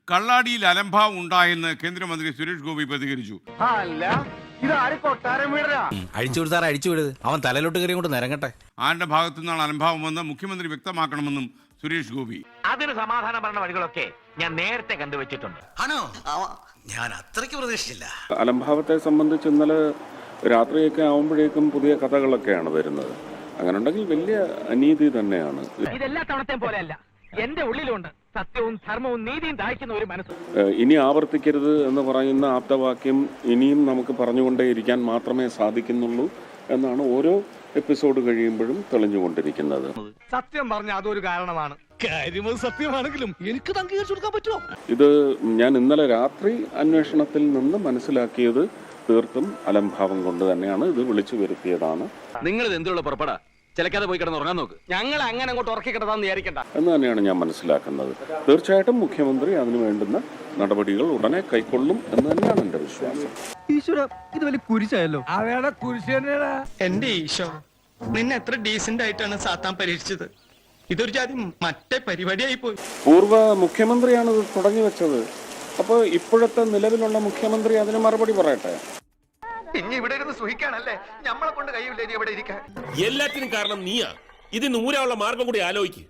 കള്ളാടിയിൽ അലംഭാവം ഉണ്ടായെന്ന് കേന്ദ്രമന്ത്രി സുരേഷ് ഗോപി പ്രതികരിച്ചു. അഴിച്ചുവിടുത് അവൻ തലയിലോട്ട് കയറി കൊണ്ട് നിരങ്ങട്ടെ. ആരുടെ ഭാഗത്തു നിന്നാണ് അലംഭാവമെന്ന് മുഖ്യമന്ത്രി വ്യക്തമാക്കണമെന്നും സുരേഷ് ഗോപി. അതിന് സമാധാനം പറഞ്ഞ വഴികളൊക്കെ ഞാൻ നേരത്തെ കണ്ടുവച്ചിട്ടുണ്ട്. ആണോ? ഞാൻ അത്രയ്ക്ക് പ്രതീക്ഷിച്ചില്ല. അലംഭാവത്തെ സംബന്ധിച്ച് ഇന്നലെ രാത്രിയൊക്കെ ആവുമ്പോഴേക്കും പുതിയ കഥകളൊക്കെയാണ് വരുന്നത്. അങ്ങനെ ഉണ്ടെങ്കിൽ വലിയ അനീതി തന്നെയാണ്. ഇതെല്ലാ തവണത്തെയും പോലെയല്ല, എന്റെ ഉള്ളിലുണ്ട് സത്യവും ധർമ്മവും നീതിയും ദാഹിക്കുന്ന ഒരു മനസ്സ്. ഇനി ആവർത്തിക്കരുത് എന്ന് പറയുന്ന ആപ്തവാക്യം ഇനിയും നമുക്ക് പറഞ്ഞുകൊണ്ടേയിരിക്കാൻ മാത്രമേ സാധിക്കുന്നുള്ളൂ എന്നാണ് ഓരോ എപ്പിസോഡ് കഴിയുമ്പോഴും തെളിഞ്ഞുകൊണ്ടിരിക്കുന്നത്. സത്യം പറഞ്ഞ അതൊരു കാരണമാണ്. കാര്യം സത്യമാണെങ്കിലും എനിക്ക് അംഗീകരിച്ചു കൊടുക്കാൻ പറ്റുമോ? ഇത് ഞാൻ ഇന്നലെ രാത്രി അന്വേഷണത്തിൽ നിന്ന് മനസ്സിലാക്കിയത് തീർത്തും അലംഭാവം കൊണ്ട് തന്നെയാണ്. ഇത് വിളിച്ചു വരുത്തിയതാണ്. നിങ്ങൾ ഇത് എന്തുള്ള പുറപ്പെടാ, ചിലക്കാതെ പോയി കിടന്ന് ഉറങ്ങാൻ നോക്ക്. ഞങ്ങൾ അങ്ങനെ അങ്ങോട്ട് ഉറക്കി കിടത്താന്ന് വിചാരിക്കണ്ട എന്ന് തന്നെയാണ് ഞാൻ മനസ്സിലാക്കുന്നത്. തീർച്ചയായിട്ടും മുഖ്യമന്ത്രി അതിനു വേണ്ടുന്ന നടപടികൾ ഉടനെ കൈക്കൊള്ളും എന്ന് തന്നെയാണ് എൻ്റെ വിശ്വാസം. ഈശ്വര, ഇത് വലിയ കുരിശായല്ലോ. അവയുടെ കുരിശ് തന്നെയാ. എന്റെ ഈശോ, നിന്നെ എത്ര ഡീസന്റ് ആയിട്ടാണ് സാത്താൻ പരീക്ഷിച്ചത്. ഇതൊരു ജാതി മറ്റേ പരിപാടിയായി പോയി. പൂർവ്വ മുഖ്യമന്ത്രിയാണ് ഇത് തുടങ്ങി വെച്ചത്. അപ്പോൾ ഇപ്പോഴത്തെ നിലവിലുള്ള മുഖ്യമന്ത്രി അതിന് മറുപടി പറയട്ടെ. ഇനി ഇവിടെ ഇരുന്ന് സുഖിക്കാനല്ലേ, നമ്മളെ കൊണ്ട് കഴിയില്ല ഇനി ഇവിടെ ഇരിക്കാൻ. എല്ലാത്തിനും കാരണം നീയാ. ഇതിന് ഊരാനുള്ള മാർഗം കൂടി ആലോചിക്ക്.